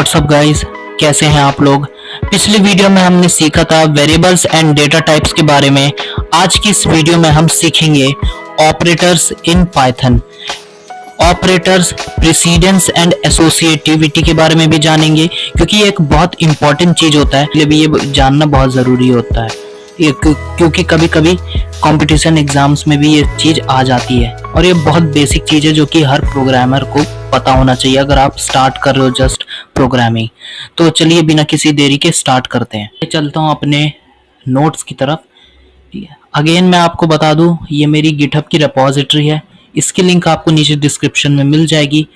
WhatsApp guys, कैसे हैं आप लोग। पिछली वीडियो में हमने सीखा था वेरिएबल्स एंड डेटा टाइप्स के बारे में। आज की इस वीडियो में हम सीखेंगे operators in Python. Operators, precedence and associativity के बारे में भी जानेंगे, क्योंकि ये एक बहुत इंपॉर्टेंट चीज होता है, इसलिए भी ये जानना बहुत जरूरी होता है। क्योंकि कभी कभी कंपटीशन एग्जाम्स में भी ये चीज आ जाती है और ये बहुत बेसिक चीज है जो कि हर प्रोग्रामर को पता होना चाहिए अगर आप स्टार्ट कर रहे हो जस्ट प्रोग्रामिंग। तो चलिए बिना किसी देरी के स्टार्ट करते हैं। चलता हूँ अपने नोट्स की तरफ। अगेन मैं आपको बता दूं, ये मेरी गिटहब की रिपॉजिटरी है, इसकी लिंक आपको नीचे डिस्क्रिप्शन में मिल जाएगी।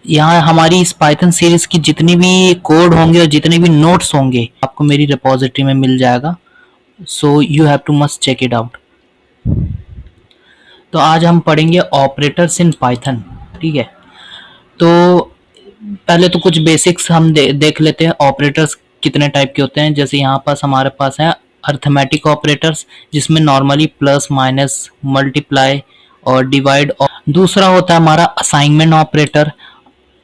यहाँ हमारी इस पाइथन सीरीज की जितनी भी कोड होंगे और जितने भी नोट्स होंगे आपको मेरी रिपॉजिटरी में मिल जाएगा। So you have to must check it out. तो आज हम पढ़ेंगे ऑपरेटर्स इन पाइथन, ठीक है। तो पहले तो कुछ बेसिक्स हम देख लेते हैं। ऑपरेटर्स कितने टाइप के होते हैं। जैसे यहाँ पास हमारे पास है अर्थमेटिक ऑपरेटर्स, जिसमें नॉर्मली प्लस, माइनस, मल्टीप्लाई और डिवाइड। और दूसरा होता है हमारा assignment operator.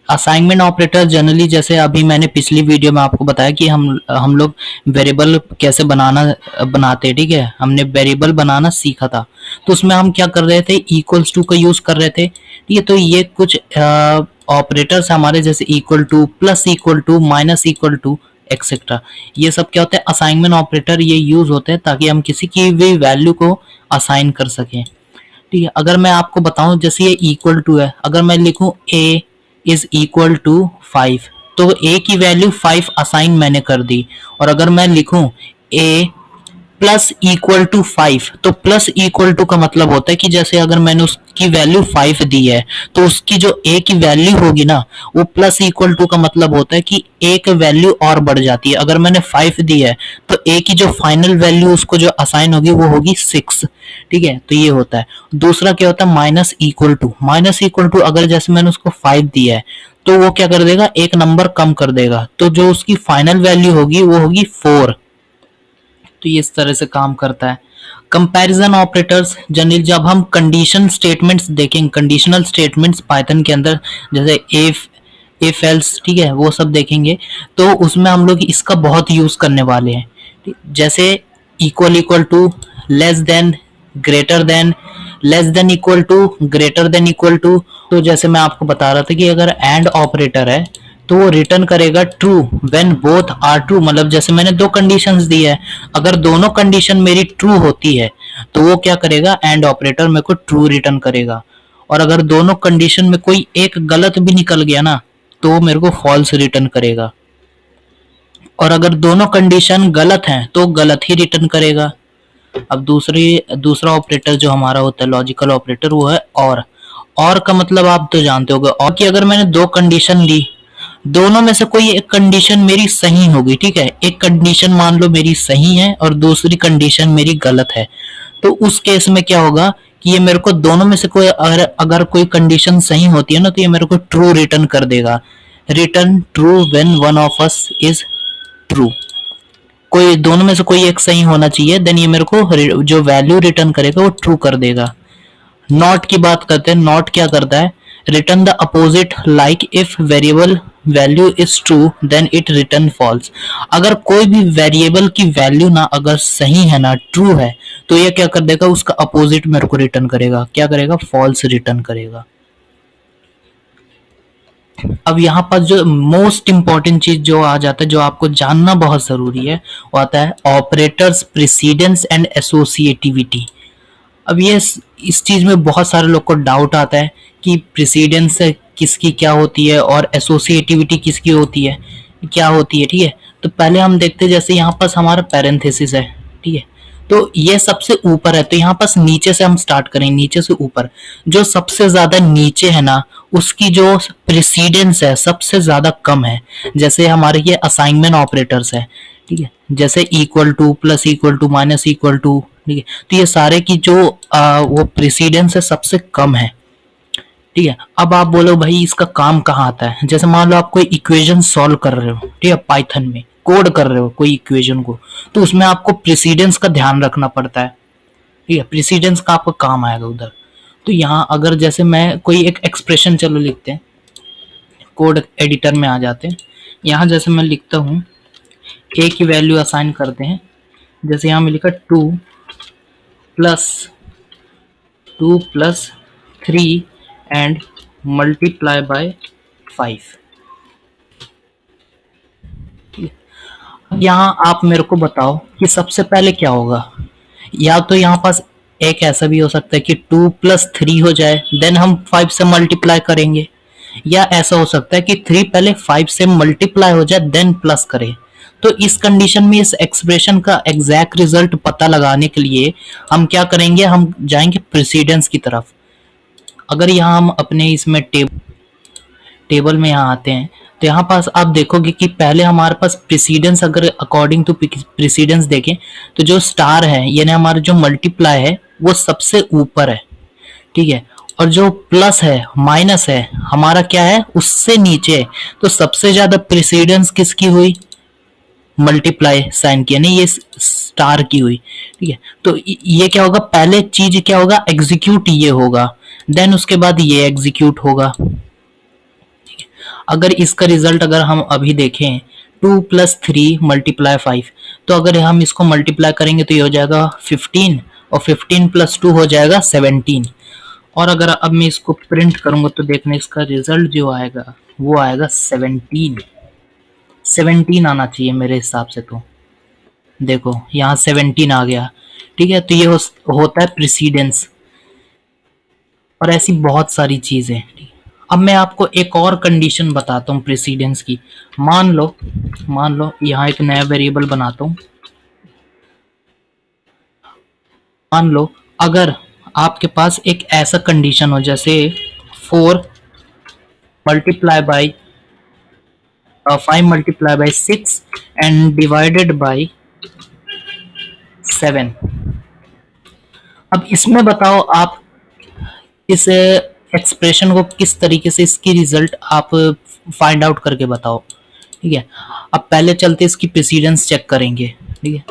Assignment operator generally, जैसे अभी मैंने पिछली वीडियो में आपको बताया कि हम लोग वेरिएबल कैसे बनाते हैं, ठीक है। हमने वेरिएबल बनाना सीखा था, तो उसमें हम क्या कर रहे थे, इक्वल्स टू का यूज कर रहे थे, ठीक है। तो ये कुछ ऑपरेटर्स हमारे, जैसे equal to, plus equal to, minus equal to, etcetera, ये सब क्या होते हैं, असाइनमेंट ऑपरेटर। ये यूज होते हैं ताकि हम किसी की भी वैल्यू को असाइन कर सकें, ठीक है। अगर मैं आपको बताऊं, जैसे ये इक्वल टू है, अगर मैं लिखूं a इज इक्वल टू 5, तो a की वैल्यू 5 असाइन मैंने कर दी। और अगर मैं लिखूं a प्लस इक्वल टू 5, तो प्लस इक्वल टू का मतलब होता है कि जैसे अगर मैंने उसकी वैल्यू 5 दी है, तो उसकी जो a की वैल्यू होगी ना, वो प्लस इक्वल टू का मतलब होता है कि a की वैल्यू और बढ़ जाती है। अगर मैंने 5 दी है तो a की जो फाइनल वैल्यू उसको जो असाइन होगी वो होगी 6, ठीक है। तो ये होता है। दूसरा क्या होता है, minus equal to. Minus equal to, अगर जैसे मैंने उसको 5 दिया है तो वो क्या कर देगा, एक नंबर कम कर देगा, तो जो उसकी फाइनल वैल्यू होगी वो होगी 4। तो ये इस तरह से काम करता है। कंपैरिजन ऑपरेटर्स, जनरली जब हम कंडीशन स्टेटमेंट्स देखेंगे, कंडीशनल स्टेटमेंट्स पाइथन के अंदर, जैसे इफ एल्स, ठीक है, वो सब देखेंगे, तो उसमें हम लोग इसका बहुत यूज करने वाले हैं। जैसे equal equal to, less than, greater than, less than equal to, greater than equal to. तो जैसे मैं आपको बता रहा था कि अगर एंड ऑपरेटर है तो वो रिटर्न करेगा true when both are true. मतलब जैसे मैंने दो कंडीशंस दी है, अगर दोनों कंडीशन मेरी ट्रू होती है तो वो क्या करेगा, एंड ऑपरेटर मेरे को ट्रू रिटर्न करेगा। और अगर दोनों कंडीशन में कोई एक गलत भी निकल गया ना, तो वो मेरे को फॉल्स रिटर्न करेगा। और अगर दोनों कंडीशन गलत हैं तो गलत ही रिटर्न करेगा। अब दूसरा ऑपरेटर जो हमारा होता है लॉजिकल ऑपरेटर, वो है और का मतलब आप तो जानते होंगे। और कि अगर मैंने दो कंडीशन ली, दोनों में से कोई एक कंडीशन मेरी सही होगी, ठीक है। एक कंडीशन मान लो मेरी सही है और दूसरी कंडीशन मेरी गलत है, तो उस केस में क्या होगा कि ये मेरे को दोनों में से कोई अगर कोई कंडीशन सही होती है ना, तो ये मेरे को ट्रू रिटर्न कर देगा। Return true when one of us is true. कोई दोनों में से कोई एक सही होना चाहिए, देन ये मेरे को जो वैल्यू रिटर्न करेगा वो ट्रू कर देगा। नॉट की बात करते हैं। नॉट क्या करता है, return the opposite, like if variable value is true then it return false. अगर कोई भी वेरिएबल की वैल्यू ना अगर सही है ना, ट्रू है, तो ये क्या कर देगा, उसका अपोजिट मेरे को रिटर्न करेगा। क्या करेगा, फॉल्स रिटर्न करेगा। अब यहाँ पर जो मोस्ट इंपॉर्टेंट चीज जो आ जाता है, जो आपको जानना बहुत जरूरी है, वो आता है ऑपरेटर्स, प्रेसिडेंस एंड एसोसिएटिविटी। अब ये इस चीज में बहुत सारे लोग को डाउट आता है कि प्रेसिडेंस किसकी क्या होती है और एसोसिएटिविटी किसकी होती है, क्या होती है, ठीक है। तो पहले हम देखते हैं, जैसे यहाँ पास हमारा पैरेंथेसिस है, ठीक है। तो ये सबसे ऊपर है, तो यहाँ पास नीचे से हम स्टार्ट करें, नीचे से ऊपर। जो सबसे ज्यादा नीचे है ना, उसकी जो प्रेसिडेंस है सबसे ज्यादा कम है। जैसे हमारे ये असाइनमेंट ऑपरेटर्स है, ठीक है, जैसे equal to, plus equal to, minus equal to, ठीक है। तो ये सारे की जो वो प्रेसिडेंस है सबसे कम है, ठीक है। अब आप बोलो भाई इसका काम कहाँ आता है। जैसे मान लो आप कोई इक्वेशन सॉल्व कर रहे हो, ठीक है, पाइथन में कोड कर रहे हो कोई इक्वेशन को, तो उसमें आपको प्रेसिडेंस का ध्यान रखना पड़ता है, ठीक है। प्रेसिडेंस का आपको काम आएगा उधर। तो यहाँ अगर जैसे मैं कोई एक एक्सप्रेशन, चलो लिखते हैं, कोड एडिटर में आ जाते हैं। यहाँ जैसे मैं लिखता हूँ ए की वैल्यू असाइन करते हैं, जैसे यहाँ में लिखा 2 + 3 एंड मल्टीप्लाई बाय 5। यहाँ आप मेरे को बताओ कि सबसे पहले क्या होगा। या तो यहाँ पास एक ऐसा भी हो सकता है कि 2 + 3 हो जाए, देन हम 5 से मल्टीप्लाई करेंगे, या ऐसा हो सकता है कि 3 पहले 5 से मल्टीप्लाई हो जाए देन प्लस करें। तो इस कंडीशन में इस एक्सप्रेशन का एग्जैक्ट रिजल्ट पता लगाने के लिए हम क्या करेंगे, हम जाएंगे प्रेसिडेंस की तरफ। अगर यहाँ हम अपने इसमें टेबल में यहाँ आते हैं तो यहाँ पास आप देखोगे कि पहले हमारे पास प्रेसिडेंस, अगर अकॉर्डिंग टू प्रेसिडेंस देखें तो जो स्टार है यानी हमारा जो मल्टीप्लाई है वो सबसे ऊपर है, ठीक है, और जो प्लस है माइनस है हमारा क्या है उससे नीचे है। तो सबसे ज्यादा प्रेसिडेंस किसकी हुई, मल्टीप्लाई साइन की, यानी ये स्टार की हुई, ठीक है। तो ये क्या होगा, पहले चीज क्या होगा, एग्जीक्यूट ये होगा, देन उसके बाद ये एग्जीक्यूट होगा। अगर इसका रिजल्ट अगर हम अभी देखें 2 + 3 × 5, तो अगर हम इसको मल्टीप्लाई करेंगे तो ये हो जाएगा 15, और 15 + 2 हो जाएगा 17। और अगर अब मैं इसको प्रिंट करूंगा तो देखना इसका रिजल्ट जो आएगा वो आएगा 17 आना चाहिए मेरे हिसाब से। तो देखो यहाँ 17 आ गया, ठीक है। तो ये होता है प्रेसिडेंस, और ऐसी बहुत सारी चीजें। अब मैं आपको एक और कंडीशन बताता हूँ प्रेसिडेंस की। मान लो यहाँ एक नया वेरिएबल बनाता हूँ। मान लो अगर आपके पास एक ऐसा कंडीशन हो जैसे 4 multiply by 5 multiply by 6 and divided by 7। अब इसमें बताओ आप इस एक्सप्रेशन को किस तरीके से इसकी रिजल्ट आप फाइंड आउट करके बताओ, ठीक है। अब पहले चलते इसकी प्रेसिडेंस चेक करेंगे, ठीक है।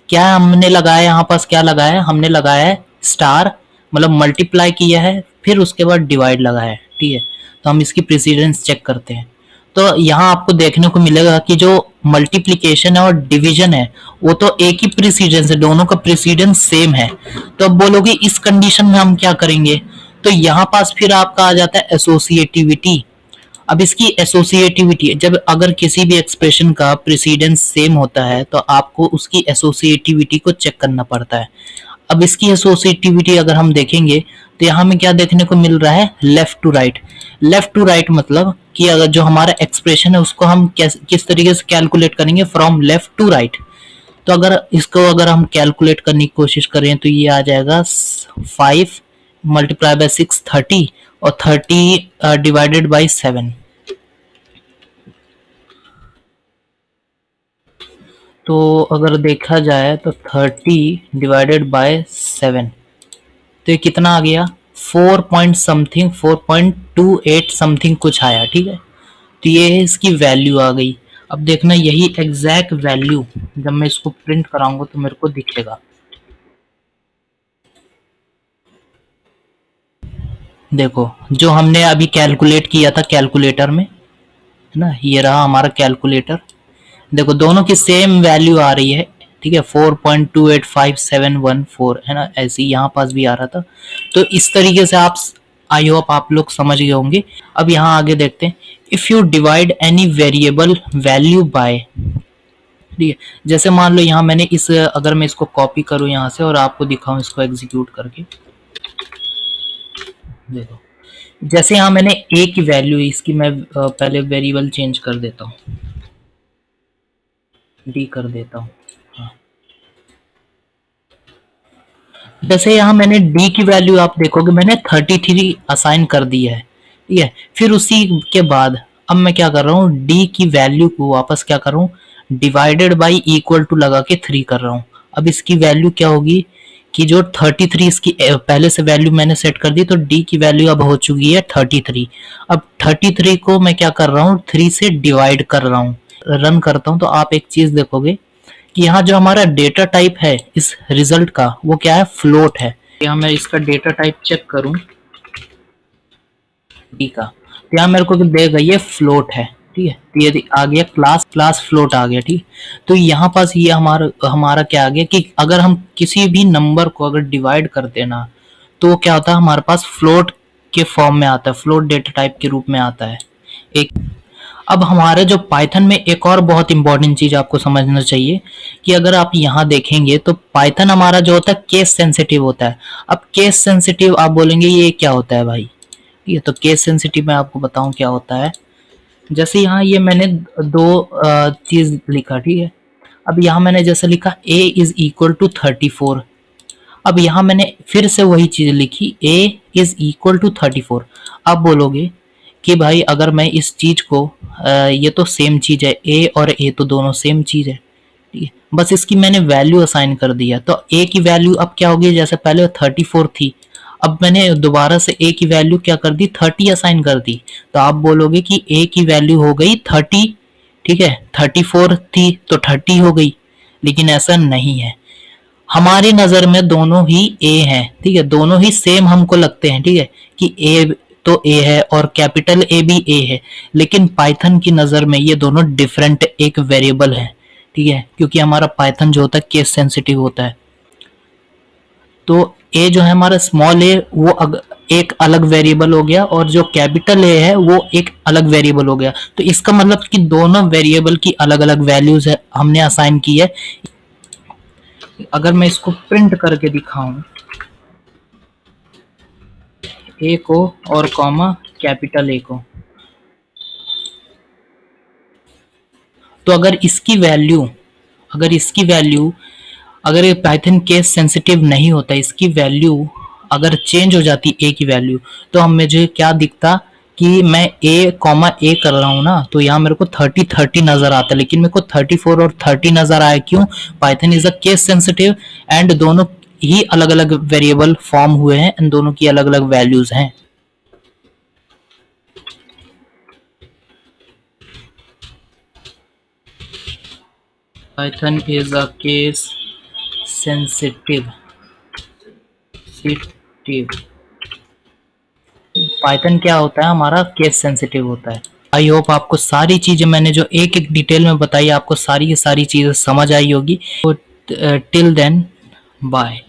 क्या हमने लगाया, यहाँ पास क्या लगाया है, हमने लगाया है स्टार, मतलब मल्टीप्लाई किया है, फिर उसके बाद डिवाइड लगाया है, ठीक है। तो हम इसकी प्रेसिडेंस चेक करते हैं। तो यहाँ आपको देखने को मिलेगा कि जो मल्टीप्लिकेशन है और डिवीजन है वो तो एक ही प्रेसिडेंस है, दोनों का प्रेसिडेंस सेम है। तो अब बोलोगे इस कंडीशन में हम क्या करेंगे, तो यहाँ पास फिर आपका आ जाता है एसोसिएटिविटी। अब इसकी एसोसिएटिविटी, जब अगर किसी भी एक्सप्रेशन का प्रेसिडेंस सेम होता है तो आपको उसकी एसोसिएटिविटी को चेक करना पड़ता है। अब इसकी एसोसिएटिविटी अगर हम देखेंगे तो यहाँ में क्या देखने को मिल रहा है, left to right. Left to right मतलब कि अगर जो हमारा एक्सप्रेशन है उसको हम किस तरीके से कैलकुलेट करेंगे, फ्रॉम लेफ्ट टू राइट। तो अगर इसको अगर हम कैलकुलेट करने की कोशिश करें तो ये आ जाएगा 5 मल्टीप्लाई बाय 6 30, और 30 डिवाइडेड बाई 7। तो अगर देखा जाए तो 30 डिवाइडेड बाय 7, तो ये कितना आ गया, 4 पॉइंट समथिंग, 4.28 समथिंग कुछ आया, ठीक है। तो ये इसकी वैल्यू आ गई। अब देखना यही एग्जैक्ट वैल्यू जब मैं इसको प्रिंट कराऊंगा तो मेरे को दिखेगा। देखो जो हमने अभी कैलकुलेट किया था कैलकुलेटर में, है ना, ये रहा हमारा कैलकुलेटर। देखो दोनों की सेम वैल्यू आ रही है, ठीक है, 4.285714, है ना, ऐसे ही यहाँ पास भी आ रहा था। तो इस तरीके से आई होप आप लोग समझ गए होंगे। अब यहाँ आगे देखते हैं, if you divide any variable value by, ठीक है, जैसे मान लो यहाँ मैंने अगर मैं इसको कॉपी करूँ यहाँ से और आपको दिखाऊं इसको एग्जीक्यूट करके, देखो जैसे यहाँ मैंने a की वैल्यू, इसकी मैं पहले वेरिएबल चेंज कर देता हूँ, d कर देता हूँ, हाँ। जैसे यहाँ मैंने d की वैल्यू आप देखोगे मैंने 33 असाइन कर दी है, ठीक है। फिर उसी के बाद अब मैं क्या कर रहा हूँ, d की वैल्यू को वापस क्या कर रहा हूँ, डिवाइडेड बाई इक्वल टू लगा के 3 कर रहा हूँ। अब इसकी वैल्यू क्या होगी कि जो 33 इसकी पहले से वैल्यू मैंने सेट कर दी, तो d की वैल्यू अब हो चुकी है 33। अब 33 को मैं क्या कर रहा हूँ, 3 से डिवाइड कर रहा हूँ। रन करता हूँ तो आप एक चीज देखोगे कि यहाँ जो हमारा डेटा टाइप है इस रिजल्ट का वो क्या है, फ्लोट है। यहाँ मैं इसका डेटा टाइप चेक करूँ d का, तो यहाँ मेरे को देगा ये फ्लोट है, ठीक ठीक है। तो ये आ गया क्लास फ्लोट आ गया, ठीक। तो यहाँ पास ये हमारा क्या आ गया कि अगर हम किसी भी नंबर को अगर डिवाइड करते ना, तो क्या होता है, हमारे पास फ्लोट के फॉर्म में आता है, फ्लोट डेटा टाइप के रूप में आता है एक। अब हमारे जो पाइथन में एक और बहुत इंपॉर्टेंट चीज आपको समझना चाहिए कि अगर आप यहाँ देखेंगे तो पाइथन हमारा जो होता है केस सेंसिटिव होता है। अब केस सेंसिटिव आप बोलेंगे ये क्या होता है भाई, ये तो केस सेंसिटिव मैं आपको बताऊं क्या होता है। जैसे यहाँ ये मैंने दो चीज लिखा, ठीक है। अब यहाँ मैंने जैसे लिखा a इज इक्वल टू 34। अब यहाँ मैंने फिर से वही चीज लिखी a इज इक्वल टू 34। अब बोलोगे कि भाई अगर मैं इस चीज को ये तो सेम चीज है, a और a तो दोनों सेम चीज है, ठीक है। बस इसकी मैंने वैल्यू असाइन कर दिया, तो a की वैल्यू अब क्या होगी, जैसे पहले 34 थी, अब मैंने दोबारा से a की वैल्यू क्या कर दी, 30 असाइन कर दी। तो आप बोलोगे कि a की वैल्यू हो गई 30, ठीक है। 34 थी तो 30 हो गई, लेकिन ऐसा नहीं है। हमारी नजर में दोनों ही a हैं, ठीक है, दोनों ही सेम हमको लगते हैं, ठीक है, कि a तो a है और कैपिटल A भी a है। लेकिन पाइथन की नजर में ये दोनों डिफरेंट एक वेरिएबल है, ठीक है, क्योंकि हमारा पाइथन जो होता है केस सेंसिटिव होता है। तो a जो है हमारा स्मॉल a वो एक अलग वेरिएबल हो गया, और जो कैपिटल A है वो एक अलग वेरिएबल हो गया। तो इसका मतलब कि दोनों वेरिएबल की अलग अलग वैल्यूज है हमने असाइन की है। अगर मैं इसको प्रिंट करके दिखाऊं a को और कॉमा कैपिटल A को, तो अगर इसकी वैल्यू अगर ये पाइथन केस सेंसिटिव नहीं होता, इसकी वैल्यू अगर चेंज हो जाती a की वैल्यू, तो हम मुझे क्या दिखता कि मैं a कॉमा a कर रहा हूँ ना, तो यहाँ मेरे को 30 नजर आता है, लेकिन मेरे को 34 और 30 नजर आया। क्यों? Python is a case sensitive and दोनों ही अलग अलग वेरिएबल फॉर्म हुए हैं एंड दोनों की अलग अलग वैल्यूज हैं। Python is a case sensitive Python क्या होता है, हमारा केस सेंसिटिव होता है। आई होप आपको सारी चीजें मैंने जो एक एक डिटेल में बताई, आपको सारी की सारी चीजें समझ आई होगी। तो टिल देन बाय।